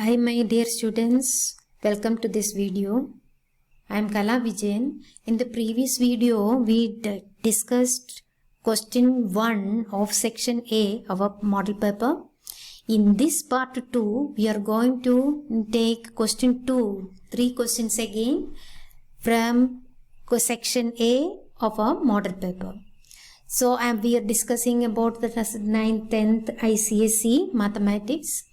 Hi my dear students, welcome to this video. I am Kala Vijayan. In the previous video, we discussed question 1 of section A of our model paper. In this part 2, we are going to take question 2, 3 questions again from section A of our model paper. So we are discussing about the 9th, 10th ICSE mathematics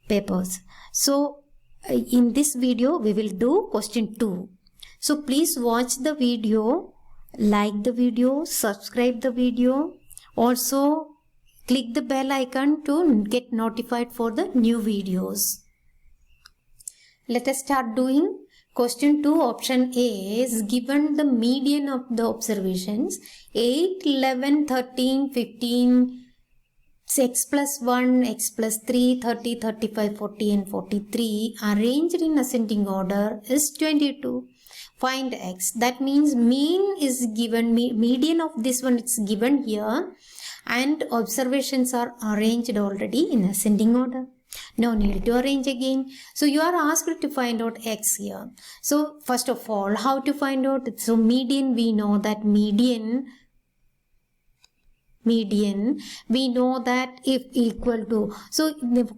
papers. So in this video we will do question 2. So please watch the video, like the video, subscribe the video, also click the bell icon to get notified for the new videos. Let us start doing question 2. Option A is given the median of the observations 8, 11, 13, 15, x plus 1, x plus 3, 30, 35, 40 and 43 arranged in ascending order is 22. Find x. That means mean is given, median of this one is given here and observations are arranged already in ascending order. No need to arrange again. So you are asked to find out x here. So first of all, how to find out? So median, we know that median we know that if equal to, so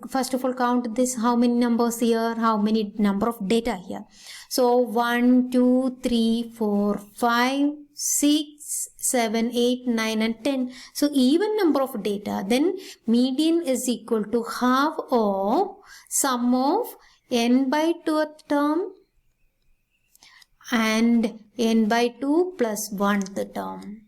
first of all count this, how many numbers here, how many number of data here. So 1, 2, 3, 4, 5, 6, 7, 8, 9 and 10. So even number of data, then median is equal to half of sum of n by 2th term and n by 2 plus 1th term.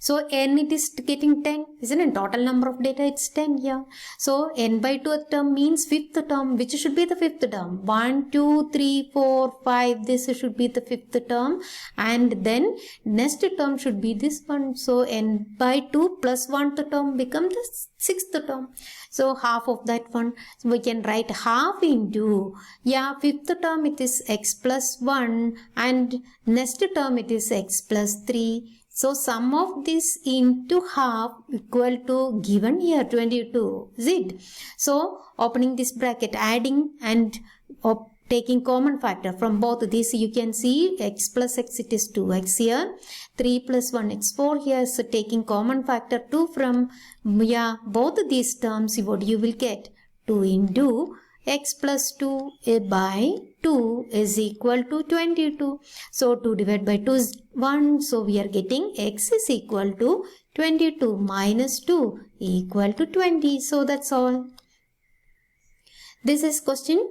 So n it is getting 10, isn't it? Total number of data it's 10 here. So n by 2th term means 5th term. Which should be the 5th term? 1, 2, 3, 4, 5. This should be the 5th term. And then next term should be this one. So n by 2 plus 1th term become the 6th term. So half of that one. So we can write half into, 5th term it is x plus 1 and next term it is x plus 3. So sum of this into half equal to given here 22, is it? So opening this bracket, adding and taking common factor from both of these, you can see x plus x it is 2x here, 3 plus 1 it's 4 here. So taking common factor 2 from both of these terms, what you will get? 2 into x plus 2 by 2 is equal to 22. So 2 divided by 2 is 1. So we are getting x is equal to 22 minus 2 equal to 20. So that's all. This is question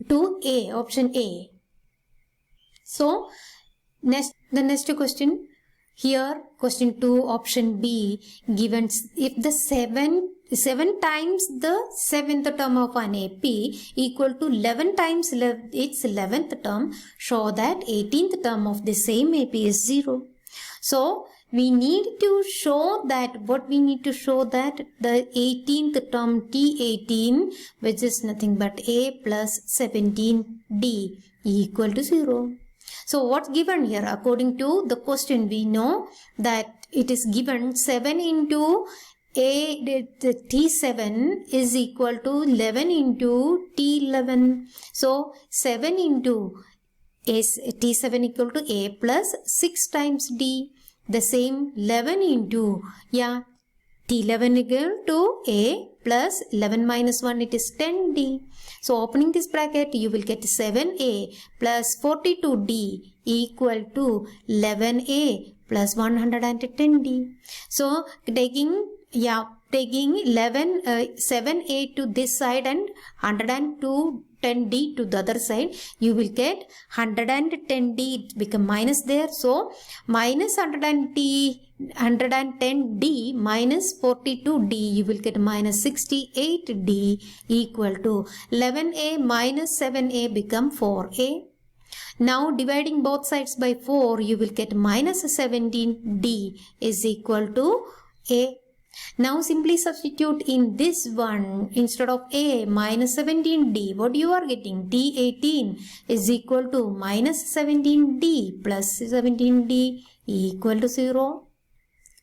2A, option A. So the next question here, question 2, option B, given if the 7 times the 7th term of an AP equal to 11 times its 11th term, show that 18th term of the same AP is 0. So we need to show that, what we need to show that the 18th term T18, which is nothing but A plus 17D equal to 0. So what's given here? According to the question, we know that it is given 7 into T7 is equal to 11 into T11. So 7 into T7 equal to A plus 6 times D. The same 11 into T11 equal to A plus 11 minus 1, it is 10D. So opening this bracket, you will get 7A plus 42D equal to 11A plus 110D. So taking 7A to this side and 110D to the other side, you will get 110D, it become minus there. So minus 110D minus 42D, you will get minus 68D equal to 11A minus 7A become 4A. Now dividing both sides by 4, you will get minus 17D is equal to A. Now simply substitute in this one, instead of A minus 17D, what you are getting? T18 is equal to minus 17D plus 17D equal to 0.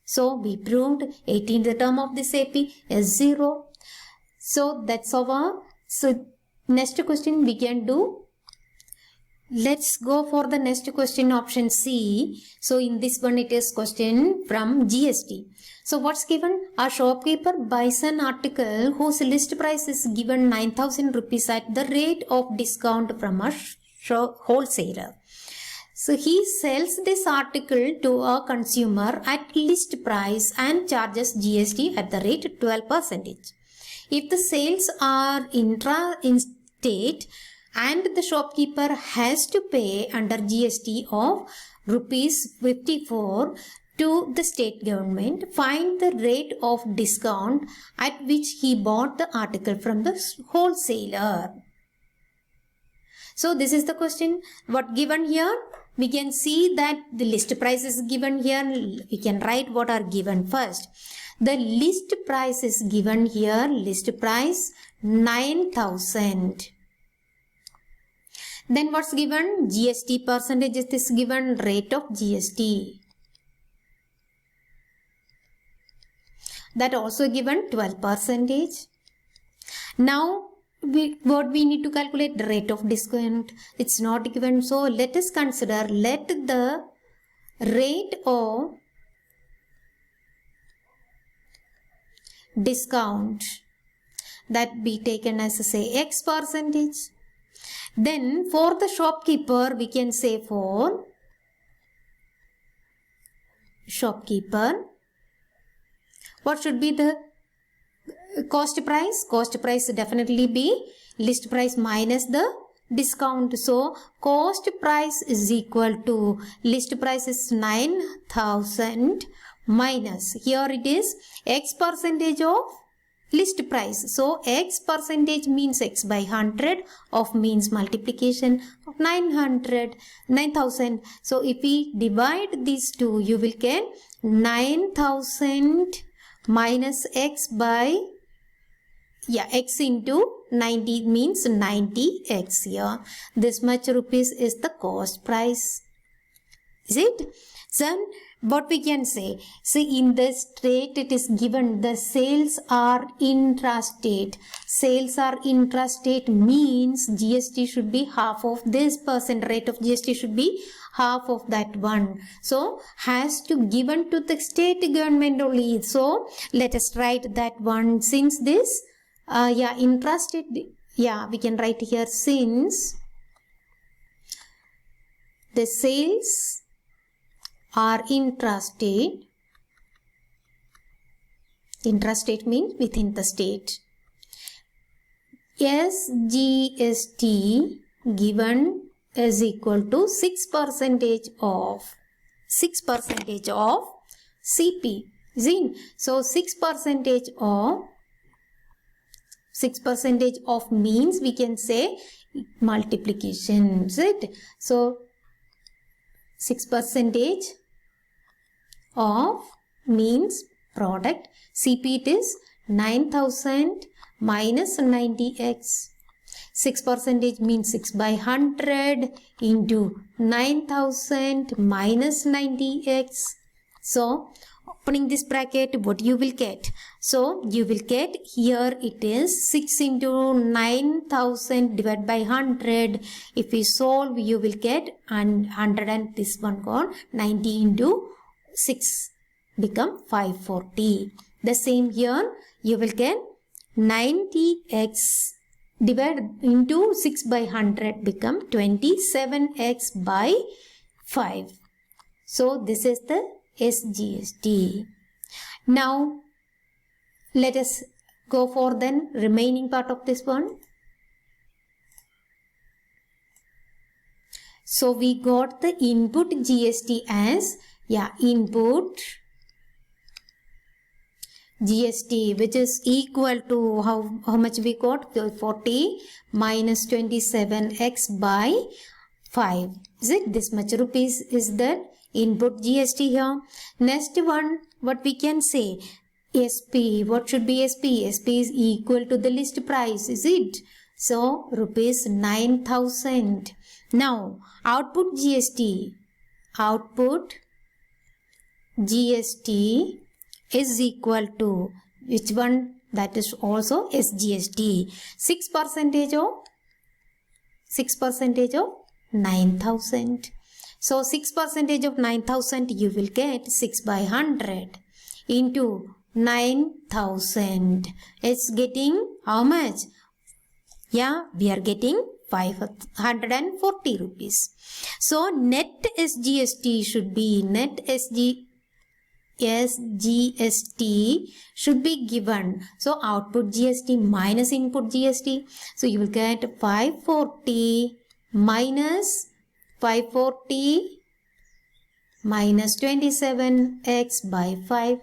So we proved 18th term of this AP is 0. So that's our. So next question we can do. Let's go for the next question, option C. So in this one it is question from GST. So what's given? A shopkeeper buys an article whose list price is given 9,000 rupees at the rate of discount from a wholesaler. So he sells this article to a consumer at list price and charges GST at the rate 12%. If the sales are intra-state and the shopkeeper has to pay under GST of rupees 54 to the state government, find the rate of discount at which he bought the article from the wholesaler. So this is the question. What given here? We can see that the list price is given here. We can write what are given first. The list price is given here. List price 9,000. Then what's given? GST percentage is given, rate of GST. That also given 12%. Now what we need to calculate? The rate of discount. It's not given. So let us consider, let the rate of discount that be taken as say X percentage. Then for the shopkeeper we can say for shopkeeper what should be the cost price? Cost price definitely be list price minus the discount. So cost price is equal to list price is 9,000 minus here it is X percentage of list price. So X percentage means X by 100 of means multiplication of 9,000. So if we divide these two, you will get 9,000 minus X by X into 90 means 90X here. This much rupees is the cost price. Is it? Then what we can say? See, in the state it is given the sales are intrastate. Sales are intrastate means GST should be half of this percent. Rate of GST should be half of that one. So has to given to the state government only. So let us write that one. Since this intrastate, we can write here since the sales are intrastate. Intrastate means within the state. SGST given is equal to 6% of CP. So 6% of means we can say multiplication. Is it? So 6% of means product. CP it is 9,000 minus 90x. 6% means 6 by 100 into 9,000 minus 90x. So opening this bracket, what you will get? So you will get here it is 6 into 9,000 divided by 100. If we solve, you will get 100 and this one gone. 90 into 6 become 540. The same here, you will get 90x divided into 6 by 100 become 27x by 5. So this is the SGST. Now let us go for then remaining part of this one. So we got the input GST as input GST, which is equal to how much we got? 40 minus 27x by 5. Is it? This much rupees is that input GST here. Next one, what we can say? SP. What should be SP? SP is equal to the list price. Is it? So rupees 9,000. Now output GST. Output GST is equal to which one That is also SGST. 6% of 9,000. So 6% of 9,000 you will get 6 by 100 into 9,000. It's getting how much? Yeah, we are getting 540 rupees. So net SGST should be SGST should be given. So output GST minus input GST. So you will get 540 minus 540 minus 27x by 5.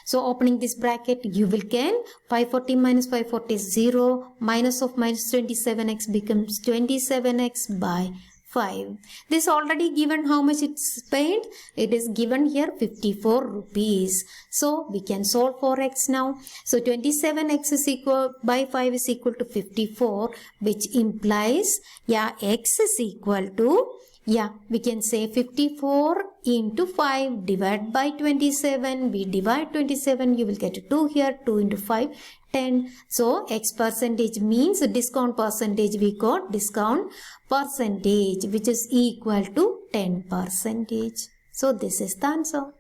So opening this bracket, you will get 540 minus 540 is 0. Minus of minus 27x becomes 27x by 5. This already given how much it's paid. It is given here 54 rupees. So we can solve for x now. So 27x is equal by 5 is equal to 54, which implies x is equal to we can say 54 into 5 divided by 27. We divide 27, you will get 2 here, 2 into 5, 10. So x percentage means discount percentage. We got discount percentage, which is equal to 10%. So this is the answer.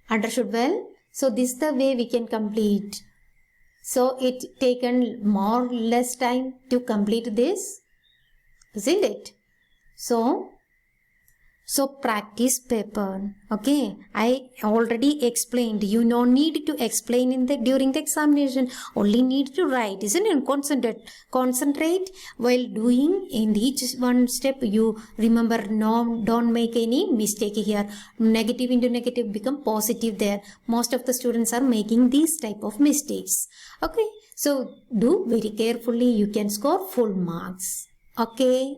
Understood well? So this is the way we can complete. So it taken more or less time to complete this, isn't it? So practice paper. Okay, I already explained. You no need to explain during the examination. Only need to write, isn't it? Concentrate while doing in each one step. You remember, don't make any mistake here. Negative into negative become positive there. Most of the students are making these type of mistakes. Okay, so do very carefully. You can score full marks. Okay.